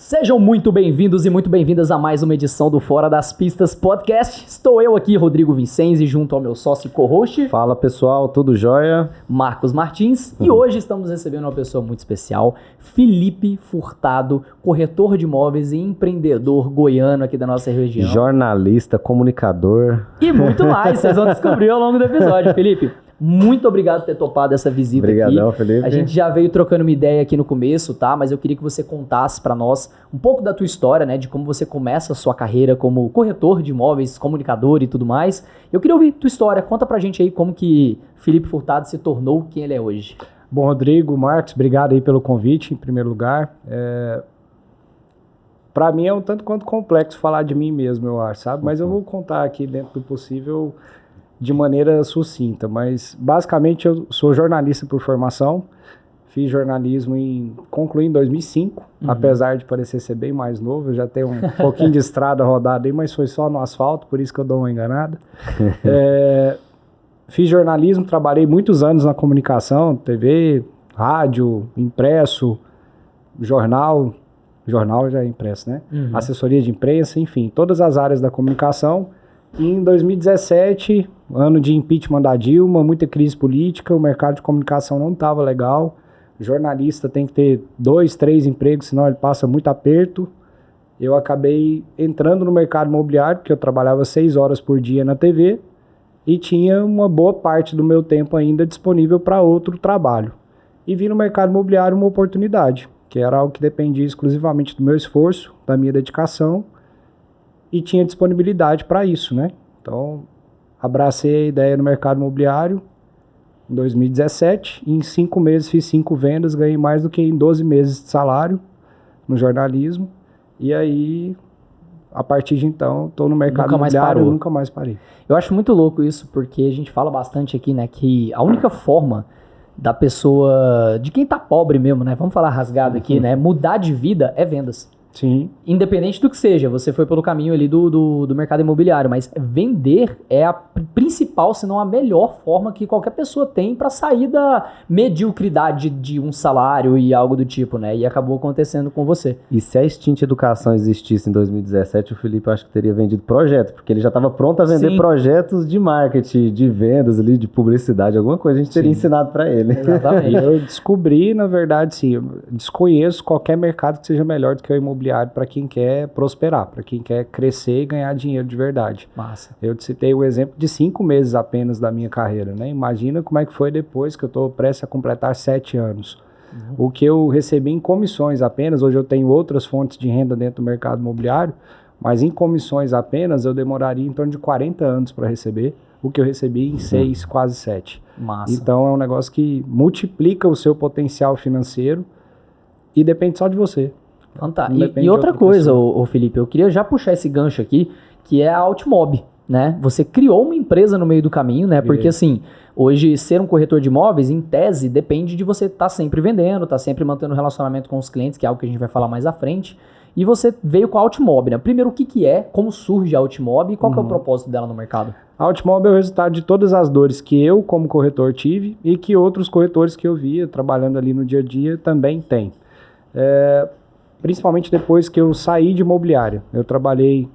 Sejam muito bem-vindos e muito bem-vindas a mais uma edição do Fora das Pistas Podcast. Estou eu aqui, Rodrigo Vincenzi, junto ao meu sócio e co-host. Fala pessoal, tudo jóia? Marcos Martins. E hoje estamos recebendo uma pessoa muito especial, Felipe Furtado, corretor de imóveis e empreendedor goiano aqui da nossa região. Jornalista, comunicador. E muito mais, vocês vão descobrir ao longo do episódio. Felipe, muito obrigado por ter topado essa visita. Obrigadão, aqui. Felipe. A gente já veio trocando uma ideia aqui no começo, tá? Mas eu queria que você contasse pra nós um pouco da tua história, né? De como você começa a sua carreira como corretor de imóveis, comunicador e tudo mais. Eu queria ouvir tua história. Conta pra gente aí como que Felipe Furtado se tornou quem ele é hoje. Bom, Rodrigo, Marcos, obrigado aí pelo convite, em primeiro lugar. Para mim é um tanto quanto complexo falar de mim mesmo, eu acho, sabe? Mas eu vou contar aqui dentro do possível de maneira sucinta, mas basicamente eu sou jornalista por formação, fiz jornalismo concluí em 2005, apesar de parecer ser bem mais novo, eu já tenho um pouquinho de estrada rodada aí, mas foi só no asfalto, por isso que eu dou uma enganada. Fiz jornalismo, trabalhei muitos anos na comunicação, TV, rádio, impresso, jornal já é impresso, né? Assessoria de imprensa, enfim, todas as áreas da comunicação. E em 2017, ano de impeachment da Dilma, muita crise política, o mercado de comunicação não estava legal, o jornalista tem que ter 2, 3 empregos, senão ele passa muito aperto. Eu acabei entrando no mercado imobiliário, porque eu trabalhava 6 horas por dia na TV e tinha uma boa parte do meu tempo ainda disponível para outro trabalho. E vi no mercado imobiliário uma oportunidade, que era algo que dependia exclusivamente do meu esforço, da minha dedicação, e tinha disponibilidade para isso, né? Então, abracei a ideia no mercado imobiliário em 2017, e em 5 meses fiz 5 vendas, ganhei mais do que em 12 meses de salário no jornalismo, e aí, a partir de então, estou no mercado imobiliário e nunca mais parei. Eu acho muito louco isso, porque a gente fala bastante aqui, né, que a única forma da pessoa, de quem tá pobre mesmo, né, vamos falar rasgado aqui, né, mudar de vida é vendas. Sim. Independente do que seja, você foi pelo caminho ali do mercado imobiliário, mas vender é a principal, se não a melhor forma que qualquer pessoa tem para sair da mediocridade de um salário e algo do tipo, né? E acabou acontecendo com você. E se a Extinta Educação existisse em 2017, o Felipe acho que teria vendido projeto, porque ele já estava pronto a vender projetos de marketing, de vendas ali, de publicidade, alguma coisa a gente teria ensinado para ele. Exatamente. Eu descobri, na verdade, sim, eu desconheço qualquer mercado que seja melhor do que o imobiliário para quem quer prosperar, para quem quer crescer e ganhar dinheiro de verdade. Massa. Eu te citei o exemplo de 5 meses apenas da minha carreira, né? Imagina como é que foi depois que eu estou prestes a completar 7 anos. O que eu recebi em comissões apenas, hoje eu tenho outras fontes de renda dentro do mercado imobiliário, mas em comissões apenas eu demoraria em torno de 40 anos para receber o que eu recebi em 6, quase 7. Massa. Então é um negócio que multiplica o seu potencial financeiro e depende só de você. Fantástico. E outra coisa, ô Felipe, eu queria já puxar esse gancho aqui, que é a Altimob, né? Você criou uma empresa no meio do caminho, né? Porque assim, hoje ser um corretor de imóveis, em tese, depende de você estar sempre vendendo, estar sempre mantendo relacionamento com os clientes, que é algo que a gente vai falar mais à frente. E você veio com a Altimob, né? Primeiro, o que é, como surge a Altimob e qual que é o propósito dela no mercado? A Altimob é o resultado de todas as dores que eu, como corretor, tive e que outros corretores que eu via trabalhando ali no dia a dia também têm. Principalmente depois que eu saí de imobiliária. Eu trabalhei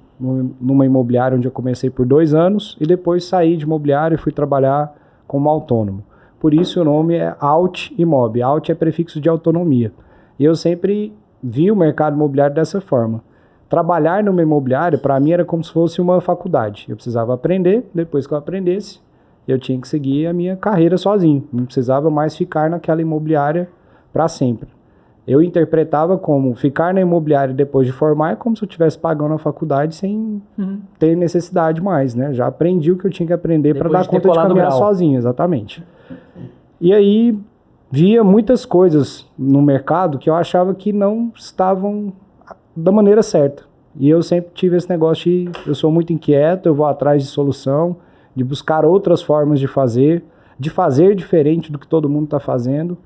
numa imobiliária onde eu comecei por 2 anos e depois saí de imobiliária e fui trabalhar como autônomo. Por isso o nome é Altimob. Alt é prefixo de autonomia. E eu sempre vi o mercado imobiliário dessa forma. Trabalhar numa imobiliária, para mim, era como se fosse uma faculdade. Eu precisava aprender, depois que eu aprendesse, eu tinha que seguir a minha carreira sozinho. Não precisava mais ficar naquela imobiliária para sempre. Eu interpretava como ficar na imobiliária depois de formar é como se eu estivesse pagando a faculdade sem ter necessidade mais, né? Já aprendi o que eu tinha que aprender para dar conta de caminhar sozinho, exatamente. E aí via muitas coisas no mercado que eu achava que não estavam da maneira certa. E eu sempre tive esse negócio de eu sou muito inquieto, eu vou atrás de solução, de buscar outras formas de fazer diferente do que todo mundo está fazendo.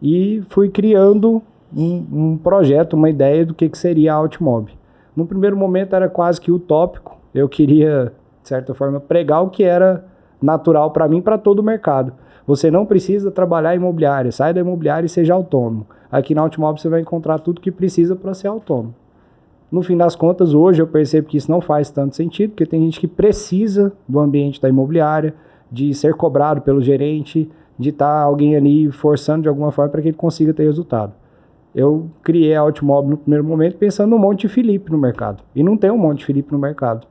E fui criando um projeto, uma ideia do que seria a Altimob. No primeiro momento era quase que utópico. Eu queria, de certa forma, pregar o que era natural para mim e para todo o mercado. Você não precisa trabalhar em imobiliária, sai da imobiliária e seja autônomo. Aqui na Altimob você vai encontrar tudo que precisa para ser autônomo. No fim das contas, hoje eu percebo que isso não faz tanto sentido, porque tem gente que precisa do ambiente da imobiliária, de ser cobrado pelo gerente, de estar alguém ali forçando de alguma forma para que ele consiga ter resultado. Eu criei a Altimob no primeiro momento pensando no Monte Felipe no mercado. E não tem um Monte Felipe no mercado.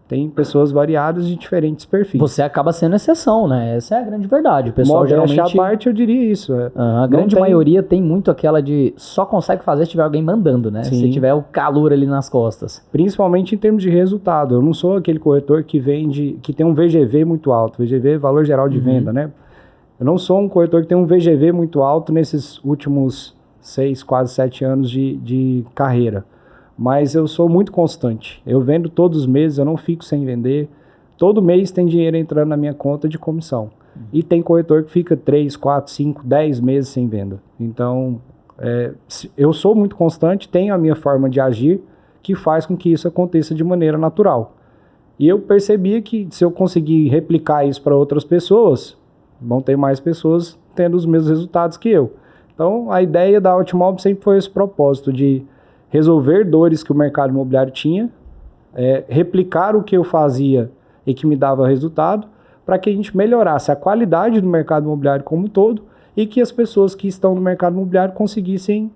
Tem pessoas variadas de diferentes perfis. Você acaba sendo exceção, né? Essa é a grande verdade. O pessoal geralmente... à parte, eu diria isso. A grande maioria tem muito aquela de só consegue fazer se tiver alguém mandando, né? Sim. Se tiver o calor ali nas costas. Principalmente em termos de resultado. Eu não sou aquele corretor que vende, que tem um VGV muito alto. VGV é valor geral de venda, né? Eu não sou um corretor que tem um VGV muito alto nesses últimos 6, quase 7 anos de carreira. Mas eu sou muito constante. Eu vendo todos os meses, eu não fico sem vender. Todo mês tem dinheiro entrando na minha conta de comissão. E tem corretor que fica 3, 4, 5, 10 meses sem venda. Então, eu sou muito constante, tenho a minha forma de agir, que faz com que isso aconteça de maneira natural. E eu percebia que se eu conseguir replicar isso para outras pessoas, vão ter mais pessoas tendo os mesmos resultados que eu. Então, a ideia da Altimob sempre foi esse propósito de resolver dores que o mercado imobiliário tinha, replicar o que eu fazia e que me dava resultado, para que a gente melhorasse a qualidade do mercado imobiliário como um todo e que as pessoas que estão no mercado imobiliário conseguissem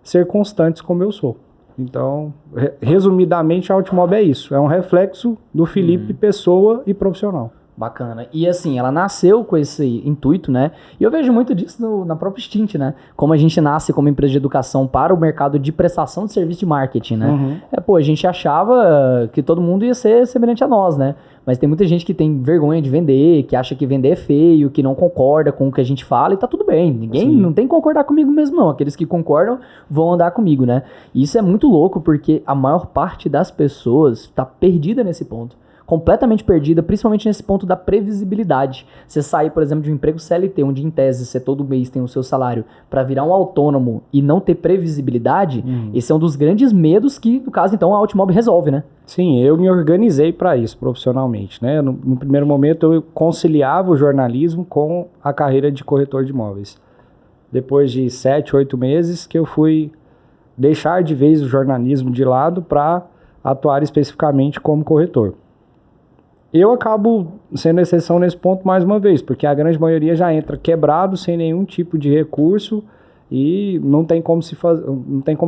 ser constantes como eu sou. Então, resumidamente, a Altimob é isso. É um reflexo do Felipe pessoa e profissional. Bacana. E assim, ela nasceu com esse intuito, né? E eu vejo muito disso na própria Stint, né? Como a gente nasce como empresa de educação para o mercado de prestação de serviço de marketing, né? A gente achava que todo mundo ia ser semelhante a nós, né? Mas tem muita gente que tem vergonha de vender, que acha que vender é feio, que não concorda com o que a gente fala e tá tudo bem. Ninguém não tem que concordar comigo mesmo, não. Aqueles que concordam vão andar comigo, né? E isso é muito louco porque a maior parte das pessoas tá perdida nesse ponto. Completamente perdida, principalmente nesse ponto da previsibilidade. Você sair, por exemplo, de um emprego CLT, onde em tese você todo mês tem o seu salário, para virar um autônomo e não ter previsibilidade, esse é um dos grandes medos que, no caso, então, a Altimob resolve, né? Sim, eu me organizei para isso profissionalmente, né? No primeiro momento, eu conciliava o jornalismo com a carreira de corretor de imóveis. Depois de 7, 8 meses que eu fui deixar de vez o jornalismo de lado para atuar especificamente como corretor. Eu acabo sendo exceção nesse ponto mais uma vez, porque a grande maioria já entra quebrado, sem nenhum tipo de recurso e não tem como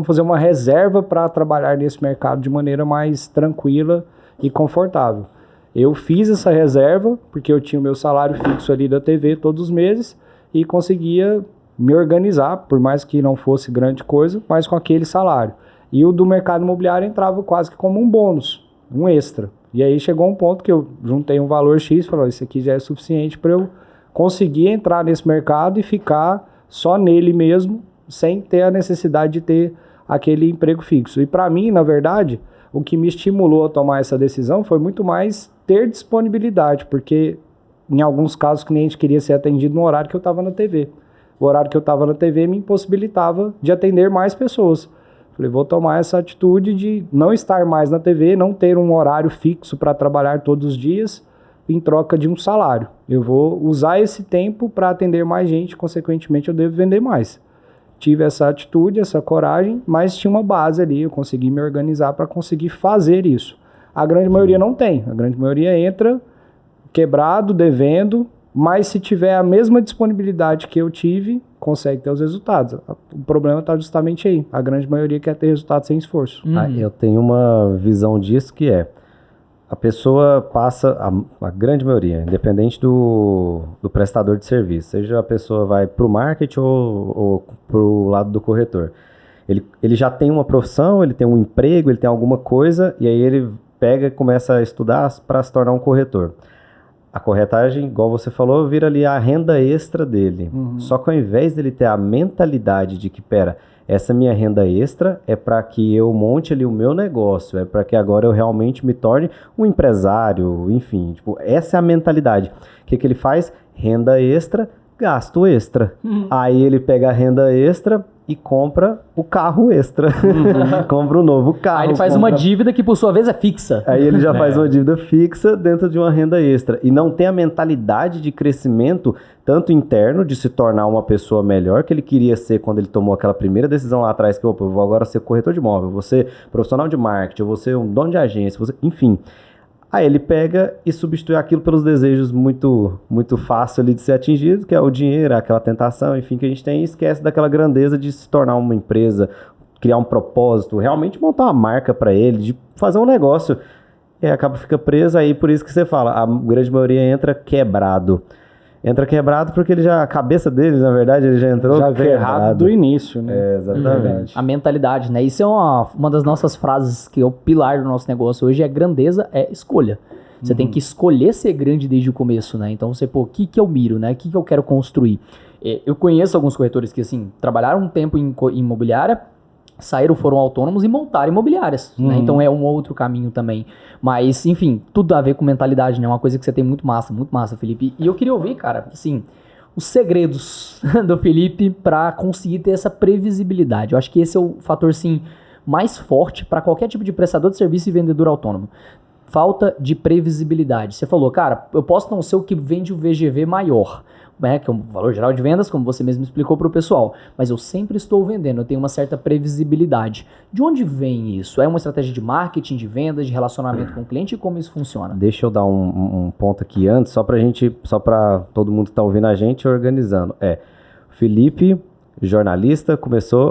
fazer uma reserva para trabalhar nesse mercado de maneira mais tranquila e confortável. Eu fiz essa reserva porque eu tinha o meu salário fixo ali da TV todos os meses e conseguia me organizar, por mais que não fosse grande coisa, mas com aquele salário. E o do mercado imobiliário entrava quase que como um bônus, um extra. E aí chegou um ponto que eu juntei um valor X e falei, isso aqui já é suficiente para eu conseguir entrar nesse mercado e ficar só nele mesmo, sem ter a necessidade de ter aquele emprego fixo. E para mim, na verdade, o que me estimulou a tomar essa decisão foi muito mais ter disponibilidade, porque em alguns casos o cliente queria ser atendido no horário que eu estava na TV. O horário que eu estava na TV me impossibilitava de atender mais pessoas. Falei, vou tomar essa atitude de não estar mais na TV, não ter um horário fixo para trabalhar todos os dias em troca de um salário. Eu vou usar esse tempo para atender mais gente, consequentemente eu devo vender mais. Tive essa atitude, essa coragem, mas tinha uma base ali, eu consegui me organizar para conseguir fazer isso. A grande maioria não tem, a grande maioria entra quebrado, devendo, mas se tiver a mesma disponibilidade que eu tive, consegue ter os resultados. O problema está justamente aí. A grande maioria quer ter resultado sem esforço. Eu tenho uma visão disso que a pessoa passa, a grande maioria, independente do prestador de serviço, seja a pessoa vai para o marketing ou para o lado do corretor. Ele já tem uma profissão, ele tem um emprego, ele tem alguma coisa, e aí ele pega e começa a estudar para se tornar um corretor. A corretagem, igual você falou, vira ali a renda extra dele. Só que ao invés dele ter a mentalidade de que, essa minha renda extra é para que eu monte ali o meu negócio, é para que agora eu realmente me torne um empresário, enfim. Essa é a mentalidade. O que ele faz? Renda extra, gasto extra. Aí ele pega a renda extra e compra o carro extra. Compra um novo carro. Aí ele faz uma dívida que, por sua vez, é fixa. Aí ele já faz uma dívida fixa dentro de uma renda extra. E não tem a mentalidade de crescimento, tanto interno, de se tornar uma pessoa melhor que ele queria ser quando ele tomou aquela primeira decisão lá atrás, que, opa, eu vou agora ser corretor de imóvel, vou ser profissional de marketing, eu vou ser um dono de agência, enfim. Aí ele pega e substitui aquilo pelos desejos muito, muito fácil ali de ser atingido, que é o dinheiro, aquela tentação, enfim, que a gente tem, e esquece daquela grandeza de se tornar uma empresa, criar um propósito, realmente montar uma marca para ele, de fazer um negócio. E acaba, fica preso, aí por isso que você fala, a grande maioria entra quebrado. Entra quebrado porque a cabeça dele, na verdade, ele já entrou já veio errado do início, né? Exatamente. A mentalidade, né? Isso é uma das nossas frases que é o pilar do nosso negócio hoje, grandeza é escolha. Você tem que escolher ser grande desde o começo, né? Então você, o que eu miro, né? O que eu quero construir? Eu conheço alguns corretores que, assim, trabalharam um tempo em imobiliária, foram autônomos e montaram imobiliárias, né? Então é um outro caminho também. Mas, enfim, tudo a ver com mentalidade, né? Uma coisa que você tem muito massa, Felipe. E eu queria ouvir, cara, assim, os segredos do Felipe para conseguir ter essa previsibilidade. Eu acho que esse é o fator, sim, mais forte para qualquer tipo de prestador de serviço e vendedor autônomo. Falta de previsibilidade. Você falou, cara, eu posso não ser o que vende o VGV maior, né, que é o valor geral de vendas, como você mesmo explicou para o pessoal, mas eu sempre estou vendendo, eu tenho uma certa previsibilidade. De onde vem isso? É uma estratégia de marketing, de vendas, de relacionamento com o cliente? E como isso funciona? Deixa eu dar um ponto aqui antes, só para todo mundo que está ouvindo a gente organizando. Felipe, jornalista,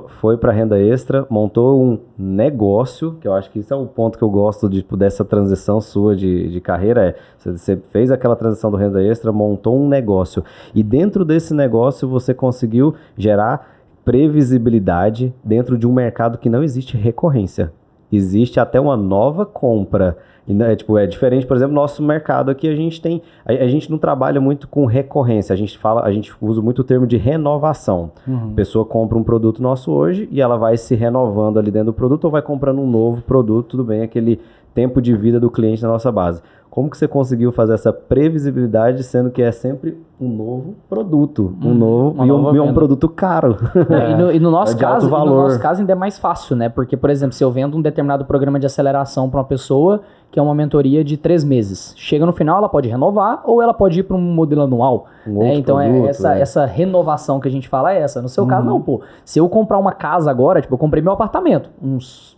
foi para renda extra, montou um negócio, que eu acho que isso é o ponto que eu gosto dessa transição sua de carreira, você fez aquela transição do renda extra, montou um negócio, e dentro desse negócio você conseguiu gerar previsibilidade dentro de um mercado que não existe recorrência. Existe até uma nova compra. É diferente, por exemplo, nosso mercado aqui, a gente não trabalha muito com recorrência, a gente usa muito o termo de renovação. A pessoa compra um produto nosso hoje e ela vai se renovando ali dentro do produto ou vai comprando um novo produto, tudo bem, aquele tempo de vida do cliente na nossa base. Como que você conseguiu fazer essa previsibilidade, sendo que é sempre um novo produto, um produto caro? E no nosso caso ainda é mais fácil, né? Porque, por exemplo, se eu vendo um determinado programa de aceleração para uma pessoa, que é uma mentoria de 3 meses, chega no final, ela pode renovar ou ela pode ir para um modelo anual. Então essa renovação que a gente fala é essa. No seu caso, não, pô. Se eu comprar uma casa agora, eu comprei meu apartamento, uns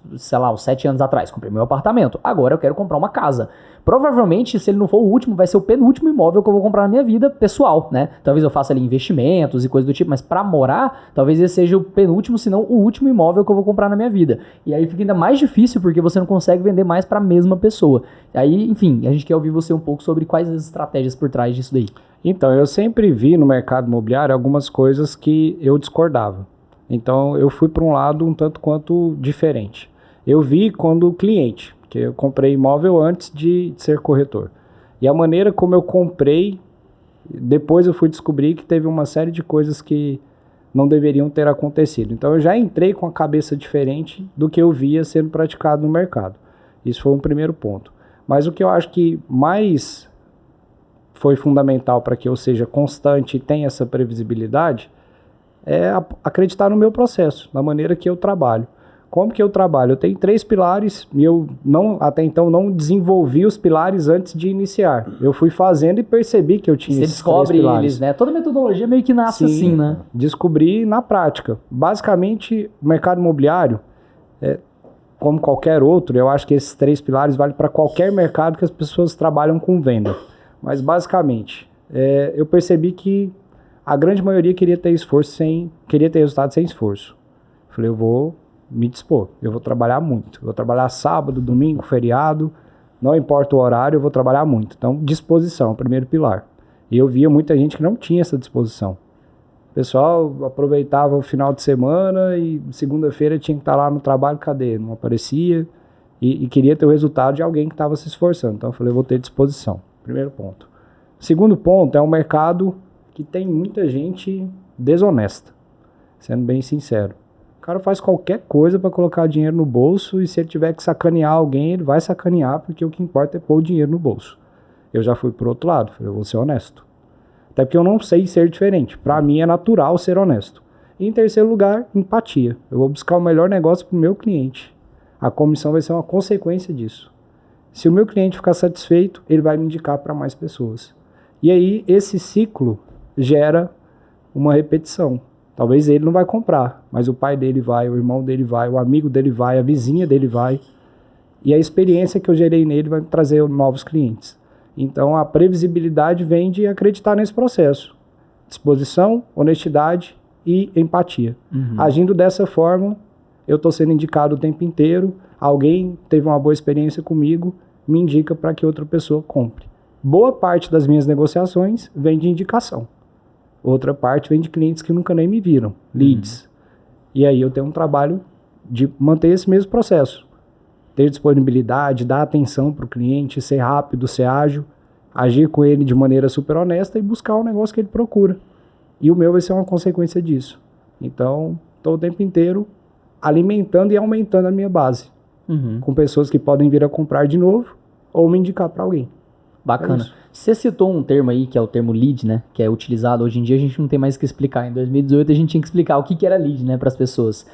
7 anos atrás, comprei meu apartamento. Agora eu quero comprar uma casa. Provavelmente, se ele não for o último, vai ser o penúltimo imóvel que eu vou comprar na minha vida pessoal, né? Talvez eu faça ali investimentos e coisas do tipo, mas para morar, talvez esse seja o penúltimo, se não o último imóvel que eu vou comprar na minha vida. E aí fica ainda mais difícil porque você não consegue vender mais para a mesma pessoa. E aí, enfim, a gente quer ouvir você um pouco sobre quais as estratégias por trás disso daí. Então, eu sempre vi no mercado imobiliário algumas coisas que eu discordava. Então, eu fui para um lado um tanto quanto diferente. Eu vi quando cliente, porque eu comprei imóvel antes de ser corretor. E a maneira como eu comprei, depois eu fui descobrir que teve uma série de coisas que não deveriam ter acontecido. Então eu já entrei com a cabeça diferente do que eu via sendo praticado no mercado. Isso foi um primeiro ponto. Mas o que eu acho que mais foi fundamental para que eu seja constante e tenha essa previsibilidade é acreditar no meu processo, na maneira que eu trabalho. Como que eu trabalho? Eu tenho 3 pilares e eu até então não desenvolvi os pilares antes de iniciar. Eu fui fazendo e percebi que eu tinha esses 3 pilares. Você descobre eles, né? Toda metodologia meio que nasce assim, né? Descobri na prática. Basicamente, o mercado imobiliário, como qualquer outro, eu acho que esses 3 pilares valem para qualquer mercado que as pessoas trabalham com venda. Mas basicamente, eu percebi que a grande maioria queria ter resultado sem esforço. Falei, eu vou me dispor, eu vou trabalhar muito, eu vou trabalhar sábado, domingo, feriado, não importa o horário, eu vou trabalhar muito. Então, disposição, primeiro pilar. E eu via muita gente que não tinha essa disposição. O pessoal aproveitava o final de semana e segunda-feira tinha que estar lá no trabalho, cadê? Não aparecia e queria ter o resultado de alguém que estava se esforçando. Então, eu falei, eu vou ter disposição, primeiro ponto. Segundo ponto, é um mercado que tem muita gente desonesta, sendo bem sincero. O cara faz qualquer coisa para colocar dinheiro no bolso e se ele tiver que sacanear alguém, ele vai sacanear porque o que importa é pôr o dinheiro no bolso. Eu já fui pro outro lado, falei, eu vou ser honesto. Até porque eu não sei ser diferente. Para mim é natural ser honesto. E em terceiro lugar, empatia. Eu vou buscar o melhor negócio para o meu cliente. A comissão vai ser uma consequência disso. Se o meu cliente ficar satisfeito, ele vai me indicar para mais pessoas. E aí, esse ciclo gera uma repetição. Talvez ele não vai comprar, mas o pai dele vai, o irmão dele vai, o amigo dele vai, a vizinha dele vai. E a experiência que eu gerei nele vai me trazer novos clientes. Então, a previsibilidade vem de acreditar nesse processo. Disposição, honestidade e empatia. Agindo dessa forma, eu estou sendo indicado o tempo inteiro. Alguém teve uma boa experiência comigo, me indica para que outra pessoa compre. Boa parte das minhas negociações vem de indicação. Outra parte vem de clientes que nunca nem me viram, leads. E aí eu tenho um trabalho de manter esse mesmo processo. Ter disponibilidade, dar atenção para o cliente, ser rápido, ser ágil, agir com ele de maneira super honesta e buscar o negócio que ele procura. E o meu vai ser uma consequência disso. Então, estou o tempo inteiro alimentando e aumentando a minha base. Com pessoas que podem vir a comprar de novo ou me indicar para alguém. Bacana. Você citou um termo aí, que é o termo lead, né? Que é utilizado. Hoje em dia a gente não tem mais o que explicar. Em 2018 a gente tinha que explicar o que era lead, né? Para as pessoas.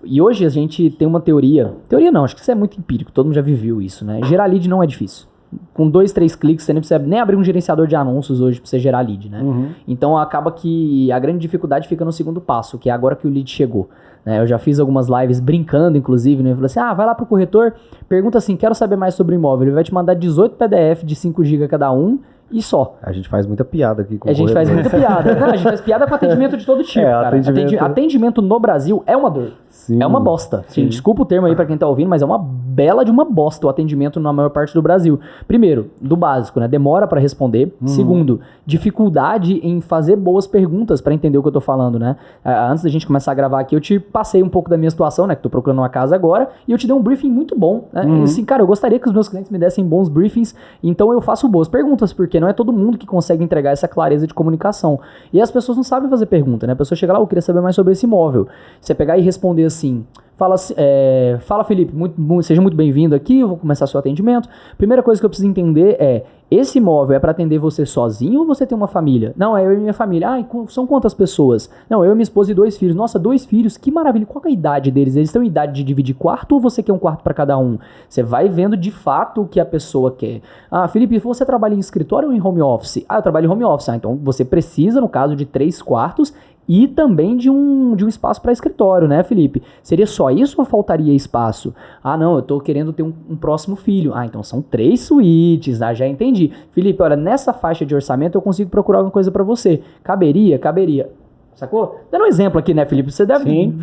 E hoje a gente tem uma teoria. Teoria não, acho que isso é muito empírico. Todo mundo já viveu isso, né? Gerar lead não é difícil. Com 2, 3 cliques, você nem precisa nem abrir um gerenciador de anúncios hoje para você gerar lead, né? Então acaba que a grande dificuldade fica no segundo passo, que é agora que o lead chegou. Né? Eu já fiz algumas lives brincando, inclusive, né? Eu falei assim, vai lá pro corretor, pergunta assim, quero saber mais sobre o imóvel. Ele vai te mandar 18 PDF de 5 GB cada um e só. A gente faz muita piada aqui com o A gente faz muita piada. Não, a gente faz piada com atendimento de todo tipo, cara. Atendimento no Brasil é uma dor. Sim. É uma bosta. Sim. Desculpa o termo aí pra quem tá ouvindo, mas é uma bela de uma bosta o atendimento na maior parte do Brasil. Primeiro, do básico, né? Demora pra responder. Segundo, dificuldade em fazer boas perguntas pra entender o que eu tô falando, né? Antes da gente começar a gravar aqui, eu te passei um pouco da minha situação, né? Que tô procurando uma casa agora, e eu te dei um briefing muito bom, né? E assim, cara, eu gostaria que os meus clientes me dessem bons briefings, então eu faço boas perguntas, porque não é todo mundo que consegue entregar essa clareza de comunicação. E as pessoas não sabem fazer pergunta, né? A pessoa chega lá, eu queria saber mais sobre esse imóvel. Você pegar e responder assim, fala Felipe, seja muito bem-vindo aqui, eu vou começar seu atendimento. Primeira coisa que eu preciso entender é, esse imóvel é para atender você sozinho ou você tem uma família? Não, é eu e minha família. São quantas pessoas? Não, eu e minha esposa e 2 filhos. Nossa, 2 filhos, que maravilha. Qual é a idade deles? Eles têm idade de dividir quarto ou você quer um quarto para cada um? Você vai vendo de fato o que a pessoa quer. Felipe, você trabalha em escritório ou em home office? Eu trabalho em home office. Então você precisa, no caso, de 3 quartos e também de um espaço para escritório, né, Felipe? Seria só isso ou faltaria espaço? Não, eu tô querendo ter um próximo filho. Então são 3 suítes, já entendi. Felipe, olha, nessa faixa de orçamento eu consigo procurar alguma coisa para você. Caberia? Sacou? Dando um exemplo aqui, né, Felipe? Você deve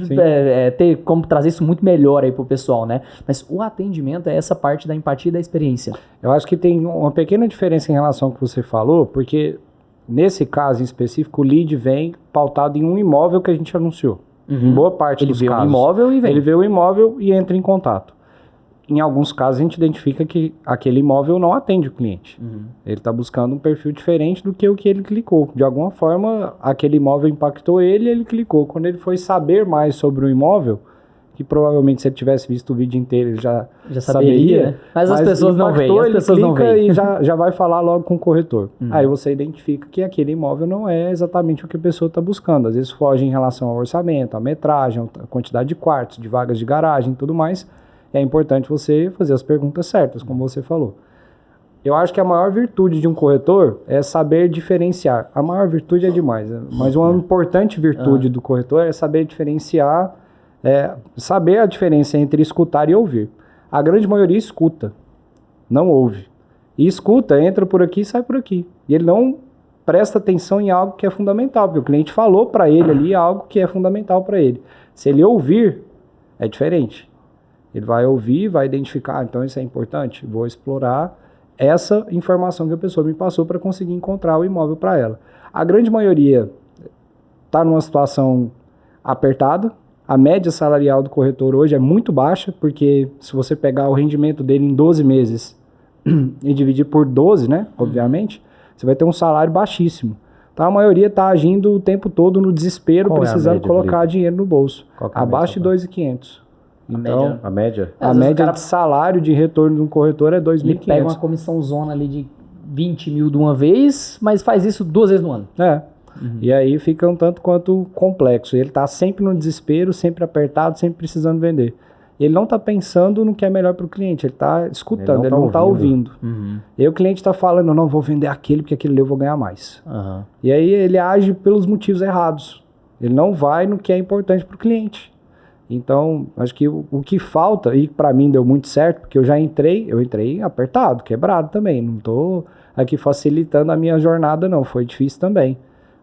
ter como trazer isso muito melhor aí pro pessoal, né? Mas o atendimento é essa parte da empatia e da experiência. Eu acho que tem uma pequena diferença em relação ao que você falou, porque nesse caso em específico, o lead vem pautado em um imóvel que a gente anunciou. Em boa parte dos casos. Ele vê o imóvel e vem. Ele vê o imóvel e entra em contato. Em alguns casos, a gente identifica que aquele imóvel não atende o cliente. Ele está buscando um perfil diferente do que o que ele clicou. De alguma forma, aquele imóvel impactou ele e ele clicou. Quando ele foi saber mais sobre o imóvel, que provavelmente se ele tivesse visto o vídeo inteiro, ele já saberia. Né? Mas as pessoas não veem. As pessoas não veem. E já vai falar logo com o corretor. Aí você identifica que aquele imóvel não é exatamente o que a pessoa está buscando. Às vezes foge em relação ao orçamento, à metragem, a quantidade de quartos, de vagas de garagem e tudo mais. É importante você fazer as perguntas certas, como você falou. Eu acho que a maior virtude de um corretor é saber diferenciar. A maior virtude é demais, mas uma importante virtude do corretor é saber diferenciar, saber a diferença entre escutar e ouvir. A grande maioria escuta, não ouve. E escuta, entra por aqui e sai por aqui. E ele não presta atenção em algo que é fundamental, porque o cliente falou para ele ali algo que é fundamental para ele. Se ele ouvir, é diferente. Ele vai ouvir, vai identificar, então isso é importante, vou explorar essa informação que a pessoa me passou para conseguir encontrar o imóvel para ela. A grande maioria está numa situação apertada, a média salarial do corretor hoje é muito baixa, porque se você pegar o rendimento dele em 12 meses e dividir por 12, né, obviamente, você vai ter um salário baixíssimo. Então a maioria está agindo o tempo todo no desespero, precisando colocar dinheiro no bolso, abaixo de 2.500. Então, a média? A média de salário de retorno de um corretor é 2.500. Ele pega uma comissão zona ali de 20 mil de uma vez, mas faz isso 2 vezes no ano. E aí fica um tanto quanto complexo. Ele tá sempre no desespero, sempre apertado, sempre precisando vender. Ele não tá pensando no que é melhor para o cliente, ele tá escutando, ele não tá ouvindo. E o cliente tá falando, não, vou vender aquele, porque aquele eu vou ganhar mais. E aí ele age pelos motivos errados. Ele não vai no que é importante para o cliente. Então, acho que o que falta, e para mim deu muito certo, porque eu entrei apertado, quebrado também. Não tô aqui facilitando a minha jornada, não. Foi difícil também.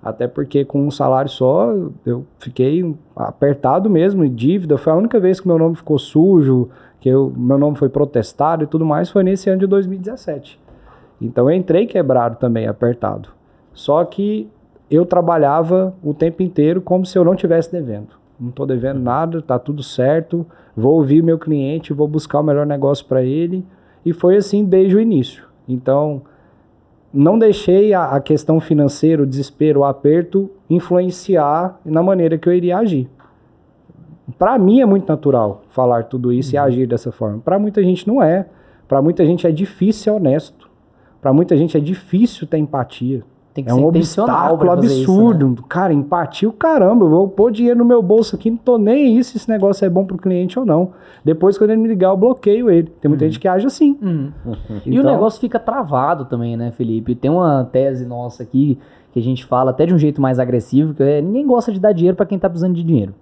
Até porque com um salário só, eu fiquei apertado mesmo, em dívida. Foi a única vez que meu nome ficou sujo, que meu nome foi protestado e tudo mais, foi nesse ano de 2017. Então eu entrei quebrado também, apertado. Só que eu trabalhava o tempo inteiro como se eu não estivesse devendo. Não estou devendo nada, tá tudo certo, vou ouvir meu cliente, vou buscar o melhor negócio para ele. E foi assim desde o início. Então, não deixei a questão financeira, o desespero, o aperto, influenciar na maneira que eu iria agir. Para mim é muito natural falar tudo isso e agir dessa forma. Para muita gente não é. Para muita gente é difícil ser honesto. Para muita gente é difícil ter empatia. Tem que é ser um intencional obstáculo pra fazer absurdo. isso, né? Cara, empatia o caramba. Eu vou pôr dinheiro no meu bolso aqui, não tô nem aí se esse negócio é bom pro cliente ou não. Depois, quando ele me ligar, eu bloqueio ele. Tem muita gente que age assim. E o negócio fica travado também, né, Felipe? Tem uma tese nossa aqui que a gente fala até de um jeito mais agressivo, que é ninguém gosta de dar dinheiro pra quem tá precisando de dinheiro.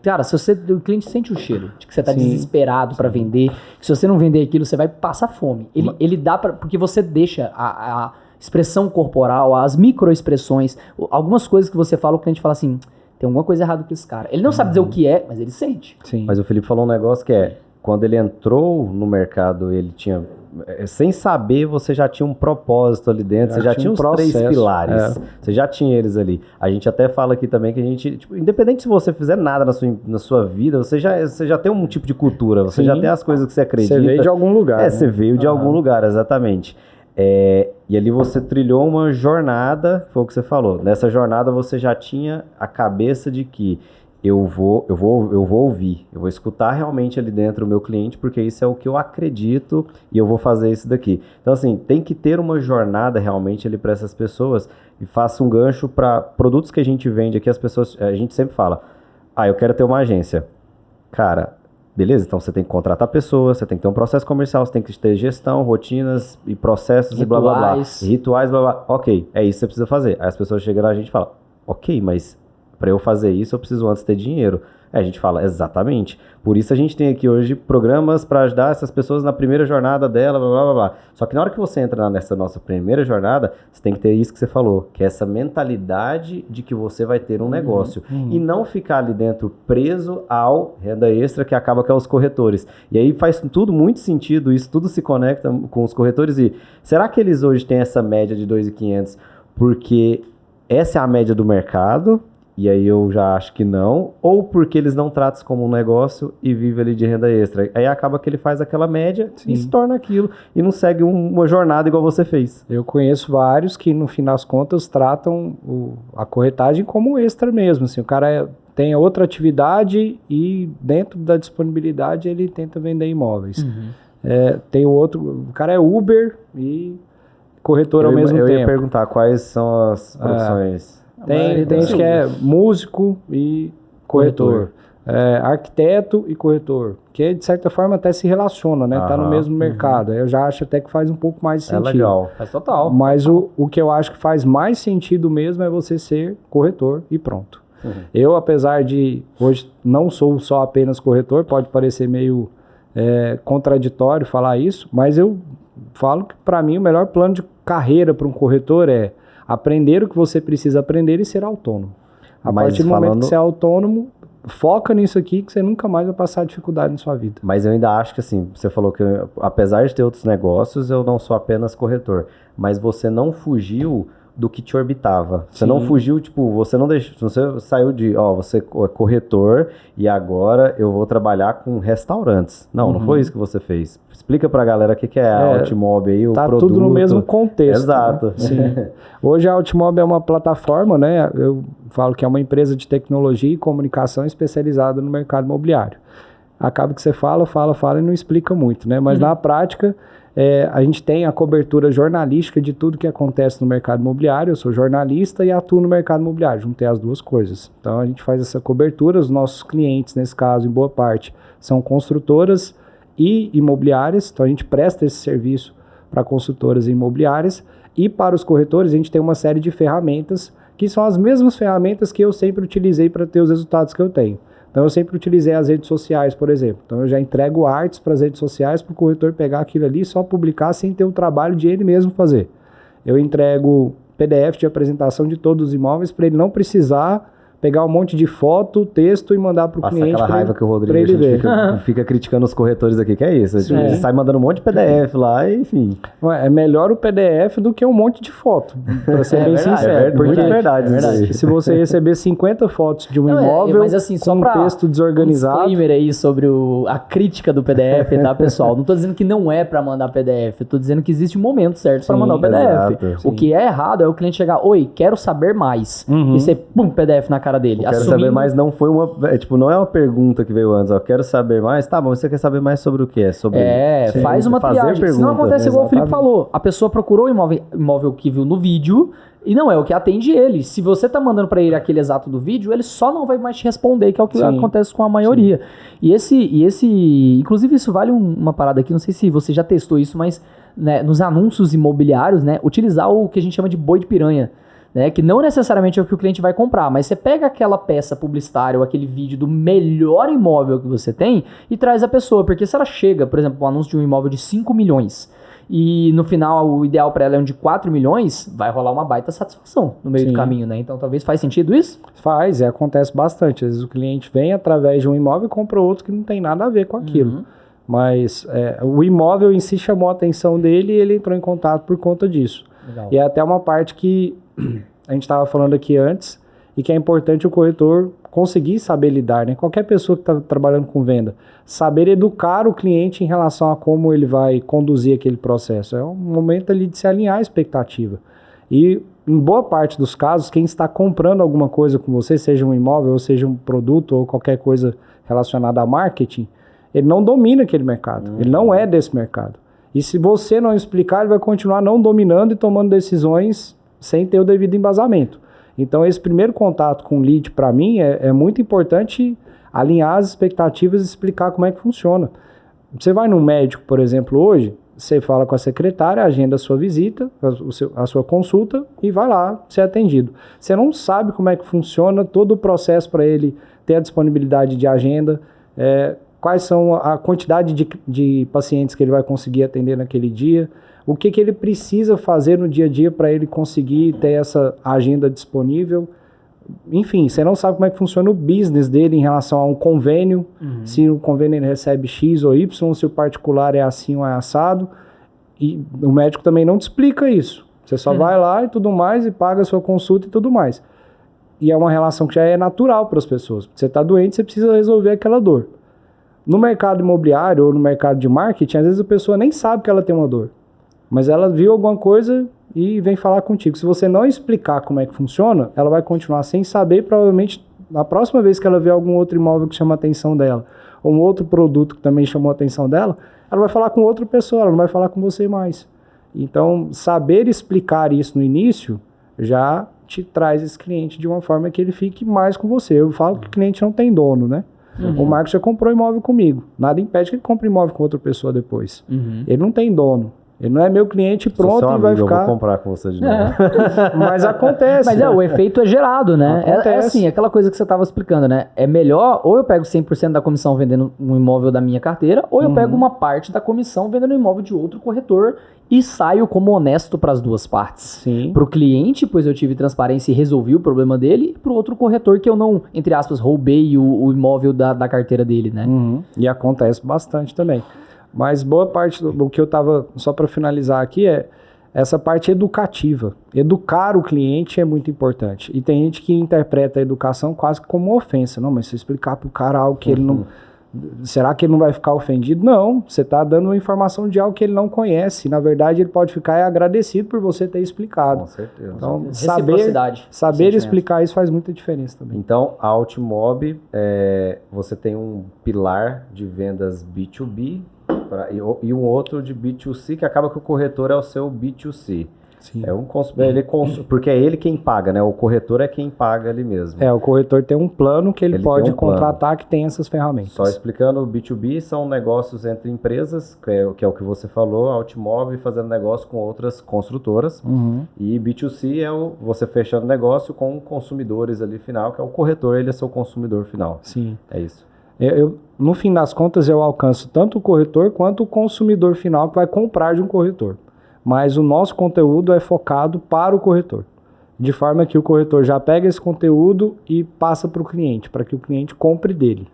Cara, se o cliente sente o cheiro de que você tá desesperado pra vender, que se você não vender aquilo, você vai passar fome. Ele dá porque você deixa a expressão corporal, as microexpressões, algumas coisas que você fala, o cliente fala assim, tem alguma coisa errada com esse cara. Ele não sabe dizer o que é, mas ele sente. Sim. Mas o Felipe falou um negócio que é, quando ele entrou no mercado, ele tinha, sem saber, você já tinha um propósito ali dentro, você já tinha os 3 pilares, você já tinha eles ali. A gente até fala aqui também que a gente, tipo, independente se você fizer nada na sua vida, você já tem um tipo de cultura, você já tem as coisas que você acredita. Você veio de algum lugar. Né? Você veio de algum lugar, exatamente. E ali você trilhou uma jornada, foi o que você falou. Nessa jornada você já tinha a cabeça de que eu vou ouvir, eu vou escutar realmente ali dentro o meu cliente, porque isso é o que eu acredito e eu vou fazer isso daqui. Então assim, tem que ter uma jornada realmente ali para essas pessoas e faça um gancho para produtos que a gente vende aqui, a gente sempre fala, eu quero ter uma agência. Cara, beleza, então você tem que contratar pessoas, você tem que ter um processo comercial, você tem que ter gestão, rotinas e processos rituais. E blá blá blá. Rituais, blá blá. Ok, é isso que você precisa fazer. Aí as pessoas chegam lá e a gente fala, ok, mas para eu fazer isso eu preciso antes ter dinheiro. Aí a gente fala, exatamente. Por isso a gente tem aqui hoje programas para ajudar essas pessoas na primeira jornada dela, blá, blá, blá, blá. Só que na hora que você entra nessa nossa primeira jornada, você tem que ter isso que você falou, que é essa mentalidade de que você vai ter um negócio. E não ficar ali dentro preso ao renda extra, que acaba que é os corretores. E aí faz tudo muito sentido, isso tudo se conecta com os corretores. E será que eles hoje têm essa média de 2.500 porque essa é a média do mercado? E aí eu já acho que não, ou porque eles não tratam isso como um negócio e vivem ali de renda extra. Aí acaba que ele faz aquela média e se torna aquilo e não segue uma jornada igual você fez. Eu conheço vários que no fim das contas tratam a corretagem como extra mesmo. Assim, o cara tem outra atividade e dentro da disponibilidade ele tenta vender imóveis. Tem o outro, o cara é Uber e corretor ao mesmo tempo. Eu ia perguntar quais são as profissões. Tem gente que é músico e corretor. Arquiteto e corretor. Que de certa forma até se relaciona, né? Tá no mesmo mercado. Eu já acho até que faz um pouco mais sentido. É legal. Faz total. Mas o que eu acho que faz mais sentido mesmo é você ser corretor e pronto. Eu, apesar de hoje não sou só apenas corretor, pode parecer meio contraditório falar isso, mas eu falo que para mim o melhor plano de carreira para um corretor é aprender o que você precisa aprender e ser autônomo. A partir do momento que você é autônomo, foca nisso aqui que você nunca mais vai passar dificuldade na sua vida. Mas eu ainda acho que assim, você falou que apesar de ter outros negócios, eu não sou apenas corretor. Mas você não fugiu do que te orbitava. Você não fugiu, tipo, você não deixou, você saiu de, você é corretor e agora eu vou trabalhar com restaurantes. Não foi isso que você fez. Explica pra galera o que é a Altimob aí, o produto. Tá tudo no mesmo contexto. Exato. Né? Sim. Hoje a Altimob é uma plataforma, né? Eu falo que é uma empresa de tecnologia e comunicação especializada no mercado imobiliário. acaba que você fala e não explica muito, né? Mas na prática, a gente tem a cobertura jornalística de tudo que acontece no mercado imobiliário. Eu sou jornalista e atuo no mercado imobiliário, juntei as duas coisas. Então a gente faz essa cobertura, os nossos clientes, nesse caso, em boa parte, são construtoras e imobiliárias, então a gente presta esse serviço para construtoras e imobiliárias, e para os corretores a gente tem uma série de ferramentas que são as mesmas ferramentas que eu sempre utilizei para ter os resultados que eu tenho. Então eu sempre utilizei as redes sociais, por exemplo. Então eu já entrego artes para as redes sociais para o corretor pegar aquilo ali e só publicar sem ter o trabalho de ele mesmo fazer. Eu entrego PDF de apresentação de todos os imóveis para ele não precisar pegar um monte de foto, texto e mandar para o cliente. Aquela raiva que o Rodrigo fica criticando os corretores aqui, que é isso. Ele sai mandando um monte de PDF lá e enfim. É melhor o PDF do que um monte de foto, para ser bem sincero. Porque é verdade. Se você receber 50 fotos de um imóvel mas assim, com um texto desorganizado... Um disclaimer aí sobre a crítica do PDF, tá, pessoal? Não tô dizendo que não é para mandar PDF, eu tô dizendo que existe um momento certo para mandar o PDF. Exato, o que é errado é o cliente chegar, oi, quero saber mais. E você, pum, PDF na cara dele. Quero saber mais, não foi uma... não é uma pergunta que veio antes, ó. Quero saber mais. Tá bom, você quer saber mais sobre o que? É sobre... faz uma triagem. Senão acontece igual o Felipe falou. A pessoa procurou o imóvel que viu no vídeo e não é o que atende ele. Se você tá mandando pra ele aquele exato do vídeo, ele só não vai mais te responder, que é o que acontece com a maioria. E esse... Inclusive, isso vale uma parada aqui, não sei se você já testou isso, mas né, nos anúncios imobiliários, né, utilizar o que a gente chama de boi de piranha. Né, que não necessariamente é o que o cliente vai comprar, mas você pega aquela peça publicitária ou aquele vídeo do melhor imóvel que você tem e traz a pessoa, porque se ela chega, por exemplo, um anúncio de um imóvel de 5 milhões e no final o ideal para ela é um de 4 milhões, vai rolar uma baita satisfação no meio do caminho, né? Então talvez faz sentido isso? Faz, acontece bastante. Às vezes o cliente vem através de um imóvel e compra outro que não tem nada a ver com aquilo. Mas o imóvel em si chamou a atenção dele e ele entrou em contato por conta disso. Legal. E é até uma parte que a gente estava falando aqui antes e que é importante o corretor conseguir saber lidar, né? Qualquer pessoa que está trabalhando com venda, saber educar o cliente em relação a como ele vai conduzir aquele processo. É um momento ali de se alinhar a expectativa. E em boa parte dos casos, quem está comprando alguma coisa com você, seja um imóvel, ou seja um produto, ou qualquer coisa relacionada a marketing, ele não domina aquele mercado, ele não é desse mercado. E se você não explicar, ele vai continuar não dominando e tomando decisões sem ter o devido embasamento. Então, esse primeiro contato com o lead, para mim, é muito importante alinhar as expectativas e explicar como é que funciona. Você vai num médico, por exemplo, hoje, você fala com a secretária, agenda a sua visita, a sua consulta e vai lá ser atendido. Você não sabe como é que funciona todo o processo para ele ter a disponibilidade de agenda, quais são a quantidade de pacientes que ele vai conseguir atender naquele dia, o que ele precisa fazer no dia a dia para ele conseguir ter essa agenda disponível. Enfim, você não sabe como é que funciona o business dele em relação a um convênio, se o convênio ele recebe X ou Y, se o particular é assim ou é assado, e o médico também não te explica isso. Você só vai lá e tudo mais, e paga a sua consulta e tudo mais. E é uma relação que já é natural para as pessoas. Você está doente, você precisa resolver aquela dor. No mercado imobiliário ou no mercado de marketing, às vezes a pessoa nem sabe que ela tem uma dor, mas ela viu alguma coisa e vem falar contigo. Se você não explicar como é que funciona, ela vai continuar sem saber, provavelmente na próxima vez que ela vê algum outro imóvel que chama a atenção dela, ou um outro produto que também chamou a atenção dela, ela vai falar com outra pessoa, ela não vai falar com você mais. Então, saber explicar isso no início já te traz esse cliente de uma forma que ele fique mais com você. Eu falo que o cliente não tem dono, né? O Marcos já comprou imóvel comigo. Nada impede que ele compre imóvel com outra pessoa depois. Ele não tem dono. Ele não é meu cliente pronto e vai ficar... Eu vou comprar com você de novo. Mas acontece. Mas o efeito é gerado, né? É assim, aquela coisa que você estava explicando, né? É melhor, ou eu pego 100% da comissão vendendo um imóvel da minha carteira, ou eu pego uma parte da comissão vendendo um imóvel de outro corretor e saio como honesto para as duas partes. Sim. Para o cliente, pois eu tive transparência e resolvi o problema dele, e para o outro corretor que eu não, entre aspas, roubei o imóvel da carteira dele, né? E acontece bastante também. Mas boa parte do que eu estava, só para finalizar aqui, é essa parte educativa. Educar o cliente é muito importante. E tem gente que interpreta a educação quase como uma ofensa. Não, mas se eu explicar para o cara algo que ele será que ele não vai ficar ofendido? Não, você está dando uma informação de algo que ele não conhece. Na verdade, ele pode ficar agradecido por você ter explicado. Com certeza. Então, saber explicar isso faz muita diferença também. Então, a Altmob, você tem um pilar de vendas B2B e um outro de B2C, que acaba que o corretor é o seu B2C. Sim. Porque é ele quem paga, né? O corretor é quem paga ali mesmo. O corretor tem um plano que ele pode contratar que tem essas ferramentas. Só explicando, o B2B são negócios entre empresas, que é o que você falou, a Altmob fazendo negócio com outras construtoras. E B2C é você fechando negócio com consumidores ali final, que é o corretor, ele é seu consumidor final. Sim. É isso. No fim das contas, eu alcanço tanto o corretor quanto o consumidor final que vai comprar de um corretor. Mas o nosso conteúdo é focado para o corretor, de forma que o corretor já pega esse conteúdo e passa para o cliente, para que o cliente compre dele.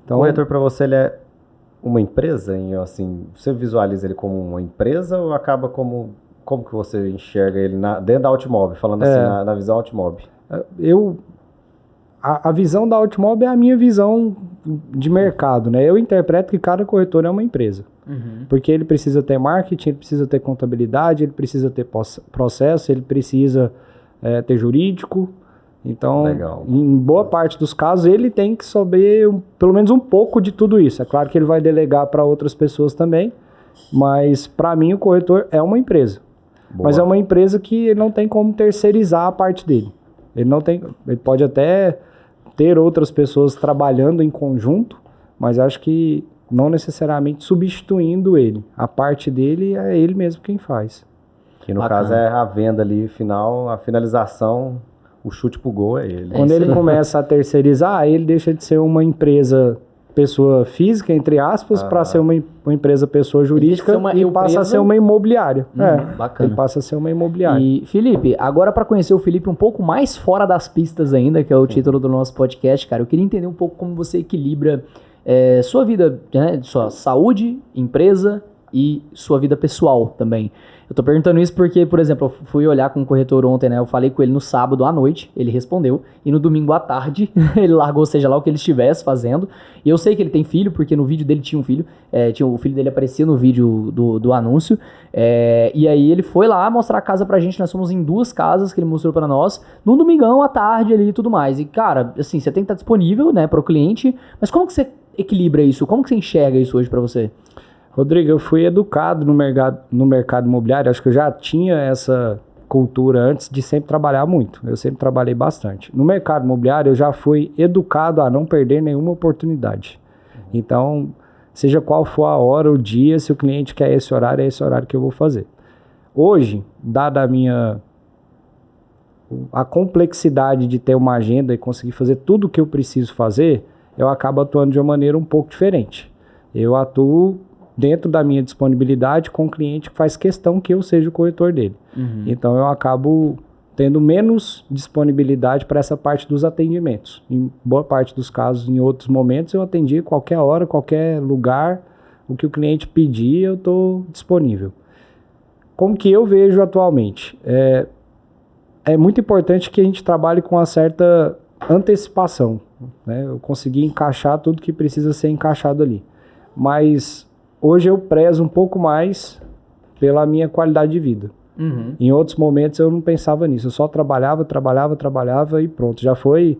Então, o corretor para você ele é uma empresa? Assim, você visualiza ele como uma empresa ou acaba como que você enxerga ele dentro da Altmob, falando assim, na visão Altmob? A visão da Altmob é a minha visão de mercado, né? Eu interpreto que cada corretor é uma empresa. Porque ele precisa ter marketing, ele precisa ter contabilidade, ele precisa ter processo, ele precisa ter jurídico. Então, legal. Em boa parte dos casos, ele tem que saber pelo menos um pouco de tudo isso. É claro que ele vai delegar para outras pessoas também, mas para mim o corretor é uma empresa. Boa. Mas é uma empresa que ele não tem como terceirizar a parte dele. Ele pode até ter outras pessoas trabalhando em conjunto, mas acho que não necessariamente substituindo ele. A parte dele é ele mesmo quem faz. Que no caso é a venda ali final, a finalização, o chute pro gol é ele. Quando ele começa a terceirizar, ele deixa de ser uma empresa pessoa física, entre aspas, para ser uma empresa pessoa jurídica e passa a ser uma imobiliária. Bacana. Ele passa a ser uma imobiliária. E, Felipe, agora para conhecer o Felipe um pouco mais fora das pistas ainda, que é o título do nosso podcast, cara, eu queria entender um pouco como você equilibra sua vida, né, sua saúde, empresa e sua vida pessoal também. Eu tô perguntando isso porque, por exemplo, eu fui olhar com um corretor ontem, né? Eu falei com ele no sábado à noite, ele respondeu, e no domingo à tarde ele largou, seja lá o que ele estivesse fazendo. E eu sei que ele tem filho, porque no vídeo dele tinha um filho, o filho dele aparecia no vídeo do anúncio, e aí ele foi lá mostrar a casa pra gente, nós fomos em 2 casas que ele mostrou pra nós, no domingão à tarde ali e tudo mais. E, cara, assim, você tem que estar disponível, né, pro cliente, mas como que você equilibra isso? Como que você enxerga isso hoje pra você? Rodrigo, eu fui educado no mercado imobiliário, acho que eu já tinha essa cultura antes de sempre trabalhar muito, eu sempre trabalhei bastante. No mercado imobiliário eu já fui educado a não perder nenhuma oportunidade. Então, seja qual for a hora, o dia, se o cliente quer esse horário, é esse horário que eu vou fazer. Hoje, dada a complexidade de ter uma agenda e conseguir fazer tudo o que eu preciso fazer, eu acabo atuando de uma maneira um pouco diferente. Eu atuo dentro da minha disponibilidade com o cliente que faz questão que eu seja o corretor dele. Então eu acabo tendo menos disponibilidade para essa parte dos atendimentos. Em boa parte dos casos, em outros momentos, eu atendi qualquer hora, qualquer lugar, o que o cliente pedir, eu estou disponível. Como que eu vejo atualmente? É muito importante que a gente trabalhe com uma certa antecipação, né? Eu consegui encaixar tudo que precisa ser encaixado ali. Mas hoje eu prezo um pouco mais pela minha qualidade de vida. Em outros momentos eu não pensava nisso. Eu só trabalhava e pronto. Já foi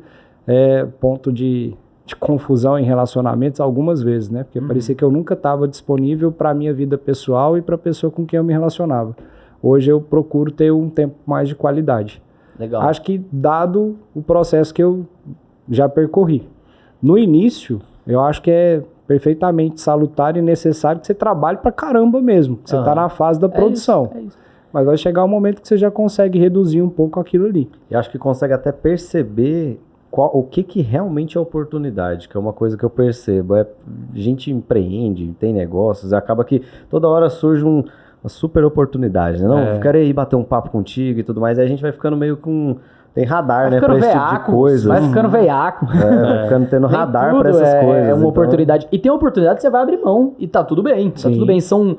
ponto de confusão em relacionamentos algumas vezes, né? Porque parecia que eu nunca estava disponível para a minha vida pessoal e para a pessoa com quem eu me relacionava. Hoje eu procuro ter um tempo mais de qualidade. Legal. Acho que dado o processo que eu já percorri. No início, eu acho que é perfeitamente salutar e necessário que você trabalhe pra caramba mesmo, que você tá na fase da produção. É isso. Mas vai chegar um momento que você já consegue reduzir um pouco aquilo ali. E acho que consegue até perceber o que realmente é oportunidade, que é uma coisa que eu percebo. A gente empreende, tem negócios, acaba que toda hora surge uma super oportunidade, né? Não, quero ir bater um papo contigo e tudo mais, aí a gente vai ficando meio com... Tem radar, né, pra esse tipo de coisa. Vai ficando veiaco. Vai ficando tendo radar pra essas coisas. É uma oportunidade. E tem uma oportunidade que você vai abrir mão. E tá tudo bem. Tá tudo bem. São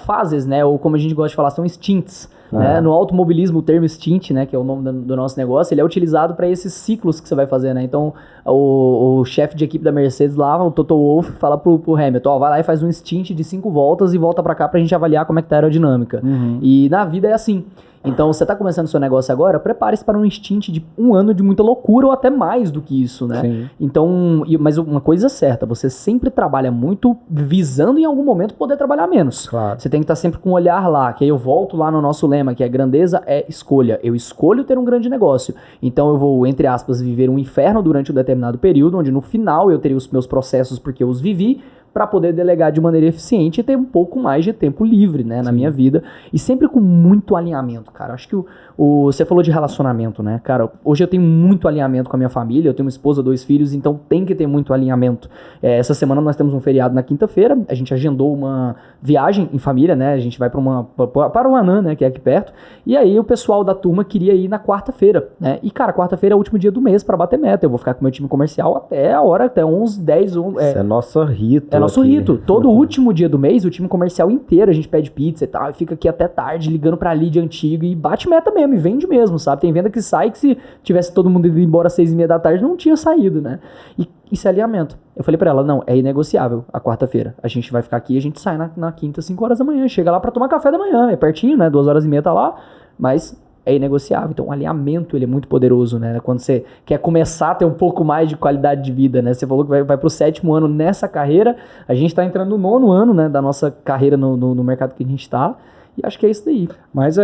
fases, né? Ou como a gente gosta de falar, são stints. Né? No automobilismo, o termo stint, né? Que é o nome do nosso negócio, ele é utilizado para esses ciclos que você vai fazer, né? Então, o chefe de equipe da Mercedes lá, o Toto Wolff, fala pro Hamilton, ó, vai lá e faz um stint de 5 voltas e volta pra cá pra gente avaliar como é que tá a aerodinâmica. E na vida é assim. Então, você tá começando seu negócio agora, prepare-se para um stint de 1 ano de muita loucura ou até mais do que isso, né? Sim. Então, mas uma coisa é certa, você sempre trabalha muito visando em algum momento poder trabalhar menos. Claro. Você tem que estar sempre com um olhar lá, que aí eu volto lá no nosso lema, que é grandeza é escolha. Eu escolho ter um grande negócio. Então, eu vou, entre aspas, viver um inferno durante um determinado período, onde no final eu teria os meus processos porque eu os vivi, para poder delegar de maneira eficiente e ter um pouco mais de tempo livre, né, na minha vida. E sempre com muito alinhamento, cara. Acho que você falou de relacionamento, né, cara? Hoje eu tenho muito alinhamento com a minha família, eu tenho uma esposa, 2 filhos, então tem que ter muito alinhamento. Essa semana nós temos um feriado na quinta-feira, a gente agendou uma viagem em família, né, a gente vai para o Anã, né, que é aqui perto, e aí o pessoal da turma queria ir na quarta-feira, né, e cara, quarta-feira é o último dia do mês para bater meta, eu vou ficar com o meu time comercial até 11, 10, Isso é nosso rito. É nosso aqui. rito. Todo último dia do mês, o time comercial inteiro, a gente pede pizza e tal, e fica aqui até tarde, ligando pra lead antigo e bate meta mesmo, e vende mesmo, sabe? Tem venda que sai que se tivesse todo mundo indo embora às 6:30 da tarde, não tinha saído, né? E isso é alinhamento. Eu falei pra ela, não, é inegociável a quarta-feira. A gente vai ficar aqui, a gente sai na quinta, 5 horas da manhã, chega lá pra tomar café da manhã, é pertinho, né? 2h30 tá lá, mas é inegociável. Então, o alinhamento, ele é muito poderoso, né? Quando você quer começar a ter um pouco mais de qualidade de vida, né? Você falou que vai pro 7º ano nessa carreira. A gente tá entrando no 9º ano, né? Da nossa carreira no mercado que a gente tá. E acho que é isso daí. Mas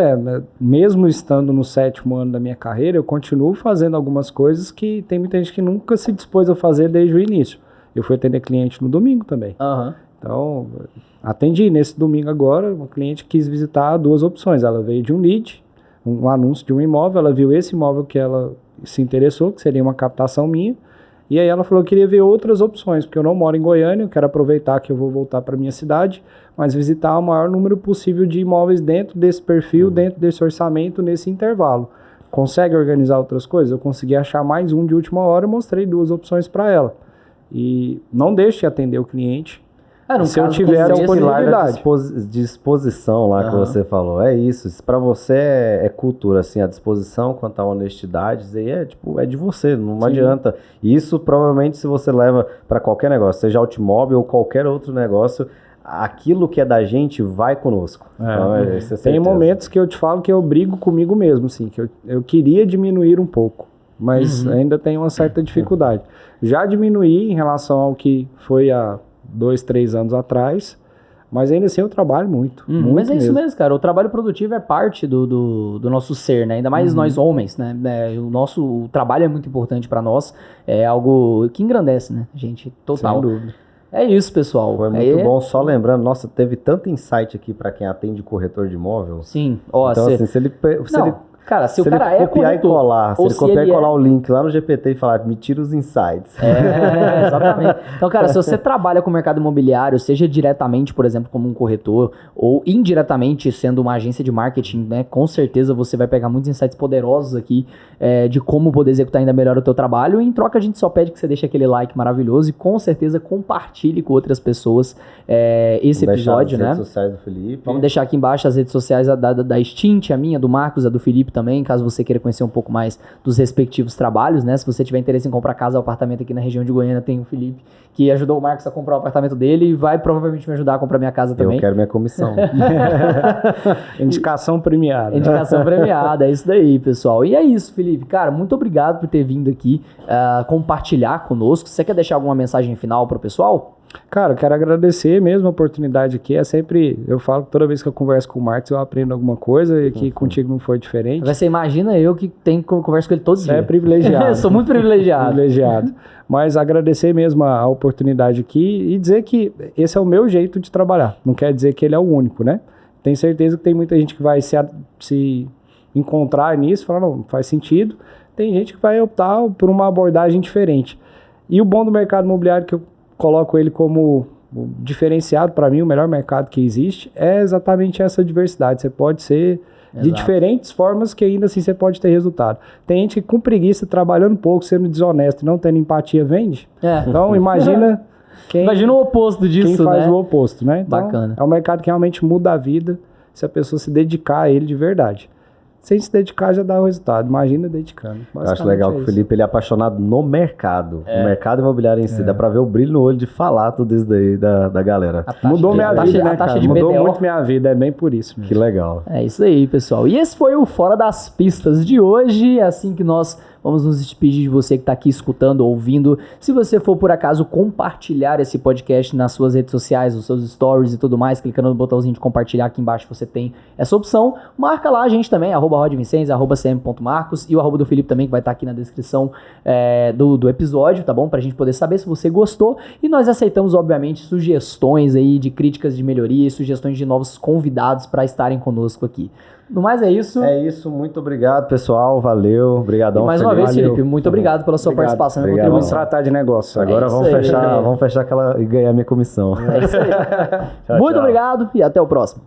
mesmo estando no 7º ano da minha carreira, eu continuo fazendo algumas coisas que tem muita gente que nunca se dispôs a fazer desde o início. Eu fui atender cliente no domingo também. Então, atendi nesse domingo agora, uma cliente quis visitar 2 opções. Ela veio de um lead, um anúncio de um imóvel, ela viu esse imóvel que ela se interessou, que seria uma captação minha, e aí ela falou que queria ver outras opções, porque eu não moro em Goiânia, eu quero aproveitar que eu vou voltar para minha cidade, mas visitar o maior número possível de imóveis dentro desse perfil, dentro desse orçamento, nesse intervalo. Consegue organizar outras coisas? Eu consegui achar mais um de última hora, eu mostrei 2 opções para ela. E não deixe de atender o cliente, se eu tiver a disponibilidade. Disposição lá que você falou, é isso. Isso para você é cultura, assim, a disposição quanto à honestidade, isso aí é de você, não adianta. Isso provavelmente se você leva para qualquer negócio, seja automóvel ou qualquer outro negócio, aquilo que é da gente vai conosco. Então, tem momentos que eu te falo que eu brigo comigo mesmo, assim, que eu queria diminuir um pouco, mas ainda tem uma certa dificuldade. Já diminuí em relação ao que foi há 2, 3 anos atrás, mas ainda assim eu trabalho muito. Mas é isso mesmo, cara. O trabalho produtivo é parte do nosso ser, né? Ainda mais nós homens, né? O trabalho é muito importante pra nós. É algo que engrandece, né, gente? Total. Sem dúvida. É isso, pessoal. Foi muito bom. Só lembrando, nossa, teve tanto insight aqui pra quem atende corretor de imóvel. Sim. Então, assim, se ele cara, se o ele cara é copiar corretor, e colar, se ou ele se copiar ele e colar o link lá no GPT e falar, me tira os insights. Exatamente. Então, cara, se você trabalha com o mercado imobiliário, seja diretamente, por exemplo, como um corretor, ou indiretamente sendo uma agência de marketing, né, com certeza você vai pegar muitos insights poderosos aqui de como poder executar ainda melhor o teu trabalho. E em troca, a gente só pede que você deixe aquele like maravilhoso e com certeza compartilhe com outras pessoas esse episódio, né? As redes sociais do Felipe. Vamos deixar aqui embaixo as redes sociais da Stint, a minha, do Marcos, a do Felipe também, caso você queira conhecer um pouco mais dos respectivos trabalhos, né? Se você tiver interesse em comprar casa ou apartamento aqui na região de Goiânia, tem o Felipe, que ajudou o Marcos a comprar o apartamento dele e vai provavelmente me ajudar a comprar minha casa também. Eu quero minha comissão. Indicação premiada. Indicação premiada, é isso daí, pessoal. E é isso, Felipe. Cara, muito obrigado por ter vindo aqui compartilhar conosco. Você quer deixar alguma mensagem final pro pessoal? Cara, eu quero agradecer mesmo a oportunidade aqui. Eu falo que toda vez que eu converso com o Marcos, eu aprendo alguma coisa e aqui contigo não foi diferente. Você imagina eu que converso com ele todos os dias. É privilegiado. Eu sou muito privilegiado. Mas agradecer mesmo a oportunidade aqui e dizer que esse é o meu jeito de trabalhar. Não quer dizer que ele é o único, né? Tenho certeza que tem muita gente que vai se encontrar nisso e falar, não, faz sentido. Tem gente que vai optar por uma abordagem diferente. E o bom do mercado imobiliário, que eu coloco ele como diferenciado para mim, o melhor mercado que existe, é exatamente essa diversidade. Você pode ser de diferentes formas que ainda assim você pode ter resultado. Tem gente que com preguiça, trabalhando pouco, sendo desonesto e não tendo empatia, vende. Então imagina imagina o oposto disso, quem faz né? o oposto, né? Então, bacana. É um mercado que realmente muda a vida se a pessoa se dedicar a ele de verdade. sem se dedicar já dá o resultado. Imagina dedicando. Eu acho legal que o Felipe ele é apaixonado no mercado. No mercado imobiliário em si. Dá pra ver o brilho no olho de falar tudo isso daí da galera. Mudou minha vida, né, cara? Mudou muito minha vida. É bem por isso mesmo. Que legal. É isso aí, pessoal. E esse foi o Fora das Pistas de hoje. É assim que nós vamos nos despedir de você que está aqui escutando, ouvindo. Se você for, por acaso, compartilhar esse podcast nas suas redes sociais, nos seus stories e tudo mais, clicando no botãozinho de compartilhar aqui embaixo, você tem essa opção. Marca lá a gente também, @rodvincenzi, @cm.marcos e o @ do Felipe também, que vai estar aqui na descrição do episódio, tá bom? Pra gente poder saber se você gostou. E nós aceitamos, obviamente, sugestões aí de críticas de melhoria e sugestões de novos convidados para estarem conosco aqui. No mais é isso. É isso, muito obrigado, pessoal. Valeu, obrigadão. E mais uma vez, Felipe, muito obrigado pela sua participação e contribuição. Vamos tratar de negócio. Agora vamos fechar aquela e ganhar minha comissão. É isso aí. Tchau, muito obrigado e até o próximo.